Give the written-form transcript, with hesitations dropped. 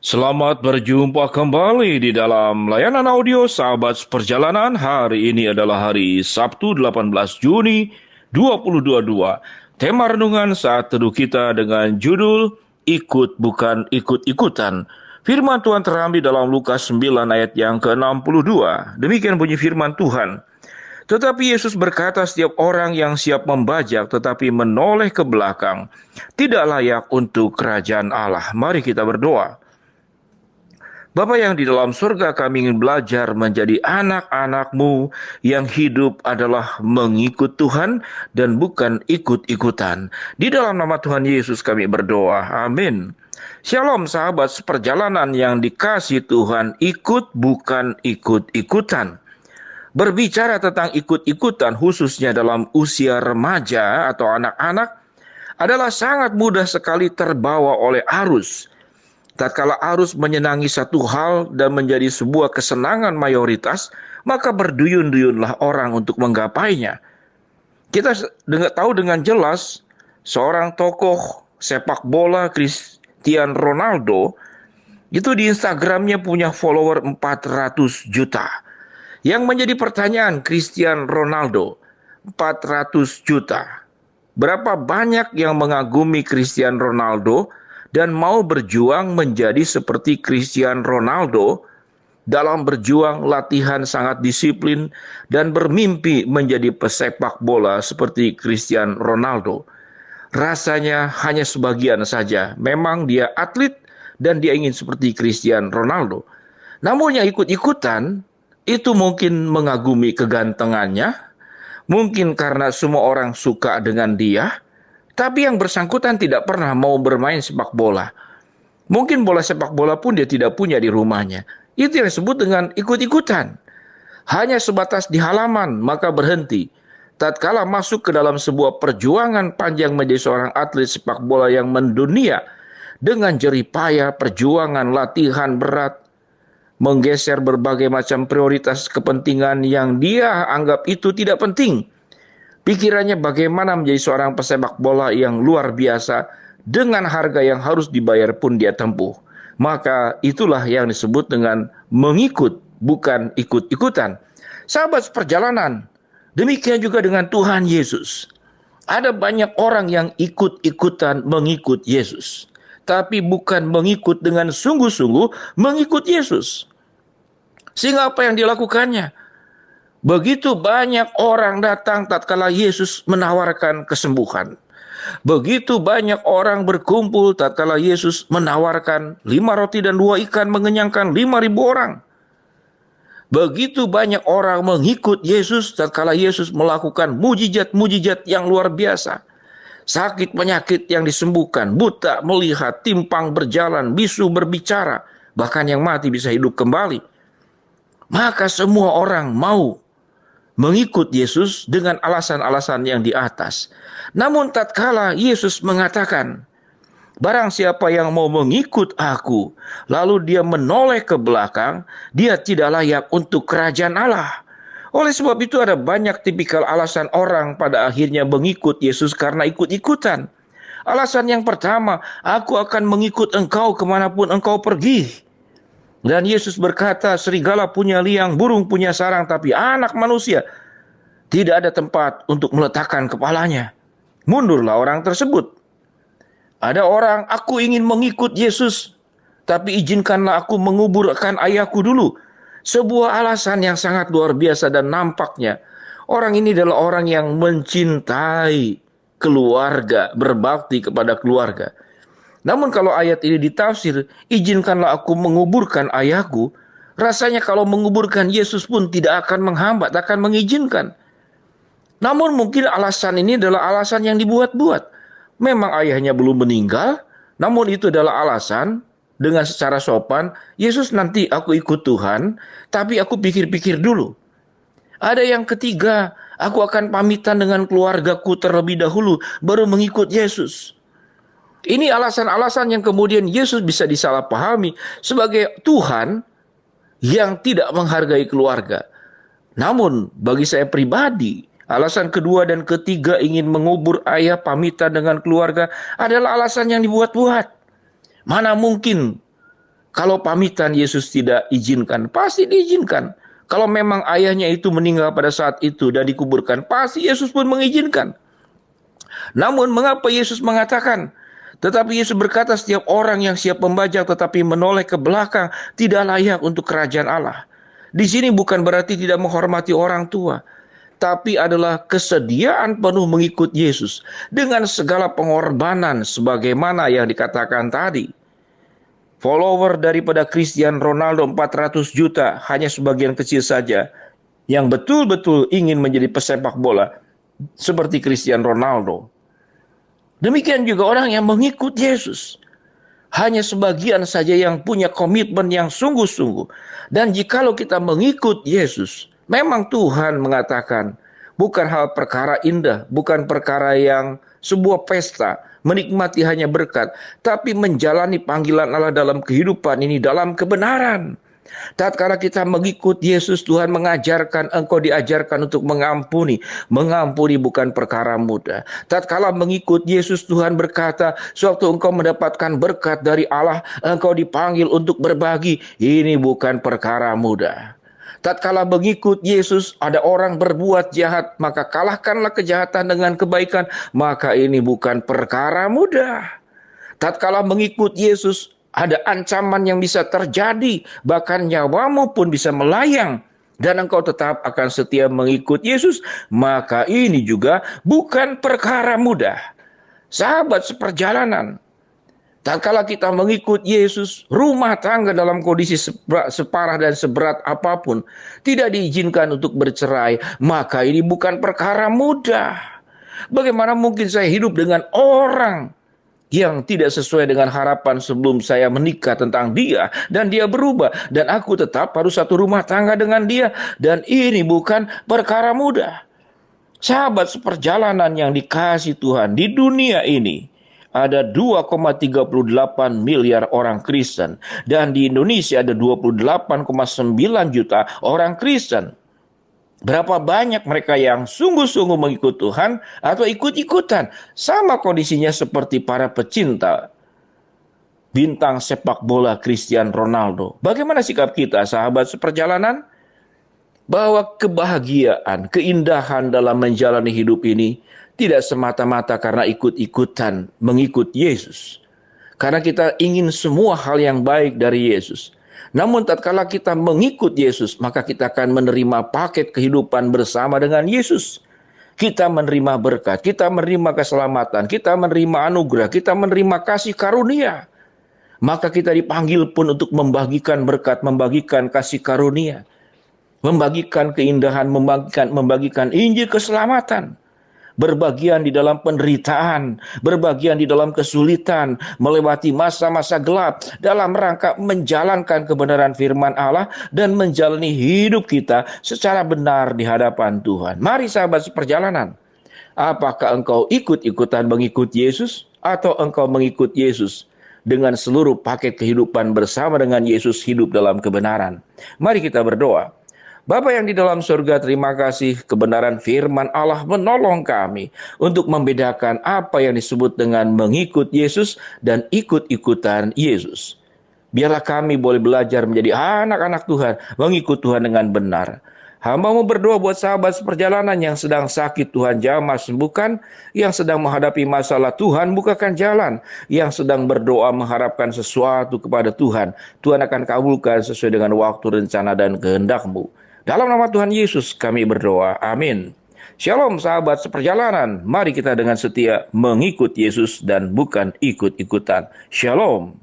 Selamat berjumpa kembali di dalam layanan audio Sahabat Perjalanan. Hari ini adalah hari Sabtu 18 Juni 2022. Tema renungan saat teduh kita dengan judul Ikut Bukan Ikut-Ikutan. Firman Tuhan terambil dalam Lukas 9 ayat yang ke-62. Demikian bunyi firman Tuhan. Tetapi Yesus berkata, setiap orang yang siap membajak tetapi menoleh ke belakang tidak layak untuk kerajaan Allah. Mari kita berdoa. Bapa yang di dalam surga, kami ingin belajar menjadi anak-anak-Mu yang hidup adalah mengikut Tuhan dan bukan ikut-ikutan. Di dalam nama Tuhan Yesus kami berdoa. Amin. Shalom sahabat seperjalanan yang dikasihi Tuhan, ikut bukan ikut-ikutan. Berbicara tentang ikut-ikutan khususnya dalam usia remaja atau anak-anak adalah sangat mudah sekali terbawa oleh arus. Tatkala arus menyenangi satu hal dan menjadi sebuah kesenangan mayoritas, maka berduyun-duyunlah orang untuk menggapainya. Kita tahu dengan jelas seorang tokoh sepak bola Cristiano Ronaldo itu di Instagramnya punya follower 400 juta. Yang menjadi pertanyaan, Cristiano Ronaldo 400 juta. Berapa banyak yang mengagumi Cristiano Ronaldo dan mau berjuang menjadi seperti Cristiano Ronaldo dalam berjuang, latihan sangat disiplin, dan bermimpi menjadi pesepak bola seperti Cristiano Ronaldo? Rasanya hanya sebagian saja. Memang dia atlet dan dia ingin seperti Cristiano Ronaldo. Namun yang ikut-ikutan itu mungkin mengagumi kegantengannya, mungkin karena semua orang suka dengan dia, tapi yang bersangkutan tidak pernah mau bermain sepak bola. Mungkin bola sepak bola pun dia tidak punya di rumahnya. Itu yang disebut dengan ikut-ikutan. Hanya sebatas di halaman, maka berhenti. Tatkala masuk ke dalam sebuah perjuangan panjang menjadi seorang atlet sepak bola yang mendunia, dengan jerih payah, perjuangan, latihan berat, menggeser berbagai macam prioritas kepentingan yang dia anggap itu tidak penting. Pikirannya bagaimana menjadi seorang pesepak bola yang luar biasa dengan harga yang harus dibayar pun dia tempuh. Maka itulah yang disebut dengan mengikut, bukan ikut-ikutan. Sahabat perjalanan, demikian juga dengan Tuhan Yesus. Ada banyak orang yang ikut-ikutan mengikut Yesus, tapi bukan mengikut dengan sungguh-sungguh mengikut Yesus. Sehingga apa yang dilakukannya? Begitu banyak orang datang tatkala Yesus menawarkan kesembuhan. Begitu banyak orang berkumpul tatkala Yesus menawarkan 5 roti dan 2 ikan mengenyangkan 5.000 orang. Begitu banyak orang mengikut Yesus tatkala Yesus melakukan mujizat-mujizat yang luar biasa. Sakit penyakit yang disembuhkan, buta melihat, timpang berjalan, bisu berbicara, bahkan yang mati bisa hidup kembali. Maka semua orang mau mengikut Yesus dengan alasan-alasan yang di atas. Namun tatkala Yesus mengatakan, barang siapa yang mau mengikut aku, lalu dia menoleh ke belakang, dia tidak layak untuk kerajaan Allah. Oleh sebab itu ada banyak tipikal alasan orang pada akhirnya mengikut Yesus karena ikut-ikutan. Alasan yang pertama, aku akan mengikut engkau kemanapun engkau pergi. Dan Yesus berkata, serigala punya liang, burung punya sarang, tapi anak manusia tidak ada tempat untuk meletakkan kepalanya. Mundurlah orang tersebut. Ada orang, aku ingin mengikut Yesus, tapi izinkanlah aku menguburkan ayahku dulu. Sebuah alasan yang sangat luar biasa dan nampaknya orang ini adalah orang yang mencintai keluarga, berbakti kepada keluarga. Namun kalau ayat ini ditafsir, izinkanlah aku menguburkan ayahku, rasanya kalau menguburkan Yesus pun tidak akan menghambat, akan mengizinkan. Namun mungkin alasan ini adalah alasan yang dibuat-buat. Memang ayahnya belum meninggal, namun itu adalah alasan dengan secara sopan, Yesus nanti aku ikut Tuhan, tapi aku pikir-pikir dulu. Ada yang ketiga, aku akan pamitan dengan keluargaku terlebih dahulu, baru mengikut Yesus. Ini alasan-alasan yang kemudian Yesus bisa disalahpahami sebagai Tuhan yang tidak menghargai keluarga. Namun bagi saya pribadi, alasan kedua dan ketiga ingin mengubur ayah pamitan dengan keluarga adalah alasan yang dibuat-buat. Mana mungkin Kalau pamitan Yesus tidak izinkan, pasti diizinkan. Kalau memang ayahnya itu meninggal pada saat itu dan dikuburkan, pasti Yesus pun mengizinkan. Namun mengapa Yesus mengatakan, tetapi Yesus berkata setiap orang yang siap membajak tetapi menoleh ke belakang tidak layak untuk kerajaan Allah. Di sini bukan berarti tidak menghormati orang tua, tapi adalah kesediaan penuh mengikut Yesus dengan segala pengorbanan sebagaimana yang dikatakan tadi. Follower daripada Cristiano Ronaldo 400 juta, hanya sebagian kecil saja yang betul-betul ingin menjadi pesepak bola seperti Cristiano Ronaldo. Demikian juga orang yang mengikut Yesus. Hanya sebagian saja yang punya komitmen yang sungguh-sungguh. Dan jikalau kita mengikut Yesus, memang Tuhan mengatakan, bukan hal perkara indah, bukan perkara yang sebuah pesta, menikmati hanya berkat, tapi menjalani panggilan Allah dalam kehidupan ini, dalam kebenaran. Tatkala kita mengikut Yesus, Tuhan mengajarkan, engkau diajarkan untuk mengampuni. Mengampuni bukan perkara mudah. Tatkala mengikut Yesus, Tuhan berkata, sewaktu engkau mendapatkan berkat dari Allah, engkau dipanggil untuk berbagi. Ini bukan perkara mudah. Tatkala mengikut Yesus, ada orang berbuat jahat, maka kalahkanlah kejahatan dengan kebaikan. Maka ini bukan perkara mudah. Tatkala mengikut Yesus, ada ancaman yang bisa terjadi, bahkan nyawamu pun bisa melayang, dan engkau tetap akan setia mengikut Yesus, maka ini juga bukan perkara mudah. Sahabat seperjalanan, tatkala kita mengikut Yesus, rumah tangga dalam kondisi separah dan seberat apapun tidak diizinkan untuk bercerai, maka ini bukan perkara mudah. Bagaimana mungkin saya hidup dengan orang yang tidak sesuai dengan harapan sebelum saya menikah tentang dia, dan dia berubah, dan aku tetap harus satu rumah tangga dengan dia, dan ini bukan perkara mudah. Sahabat seperjalanan yang dikasihi Tuhan, di dunia ini ada 2,38 miliar orang Kristen, dan di Indonesia ada 28,9 juta orang Kristen. Berapa banyak mereka yang sungguh-sungguh mengikut Tuhan atau ikut-ikutan. Sama kondisinya seperti para pecinta bintang sepak bola Cristiano Ronaldo. Bagaimana sikap kita, sahabat seperjalanan? Bahwa kebahagiaan, keindahan dalam menjalani hidup ini tidak semata-mata karena ikut-ikutan mengikut Yesus. Karena kita ingin semua hal yang baik dari Yesus. Namun tatkala kita mengikut Yesus, maka kita akan menerima paket kehidupan bersama dengan Yesus. Kita menerima berkat, kita menerima keselamatan, kita menerima anugerah, kita menerima kasih karunia. Maka kita dipanggil pun untuk membagikan berkat, membagikan kasih karunia, membagikan keindahan, membagikan Injil keselamatan. Berbagian di dalam penderitaan, berbagian di dalam kesulitan, melewati masa-masa gelap dalam rangka menjalankan kebenaran firman Allah dan menjalani hidup kita secara benar di hadapan Tuhan. Mari sahabat seperjalanan, apakah engkau ikut-ikutan mengikut Yesus atau engkau mengikut Yesus dengan seluruh paket kehidupan bersama dengan Yesus hidup dalam kebenaran? Mari kita berdoa. Bapa yang di dalam surga, terima kasih kebenaran firman Allah menolong kami untuk membedakan apa yang disebut dengan mengikut Yesus dan ikut-ikutan Yesus. Biarlah kami boleh belajar menjadi anak-anak Tuhan, mengikut Tuhan dengan benar. Hamba-Mu berdoa buat sahabat seperjalanan yang sedang sakit, Tuhan jamah sembuhkan, yang sedang menghadapi masalah, Tuhan bukakan jalan, yang sedang berdoa mengharapkan sesuatu kepada Tuhan, Tuhan akan kabulkan sesuai dengan waktu, rencana, dan kehendak-Mu. Dalam nama Tuhan Yesus kami berdoa. Amin. Shalom sahabat seperjalanan. Mari kita dengan setia mengikut Yesus dan bukan ikut-ikutan. Shalom.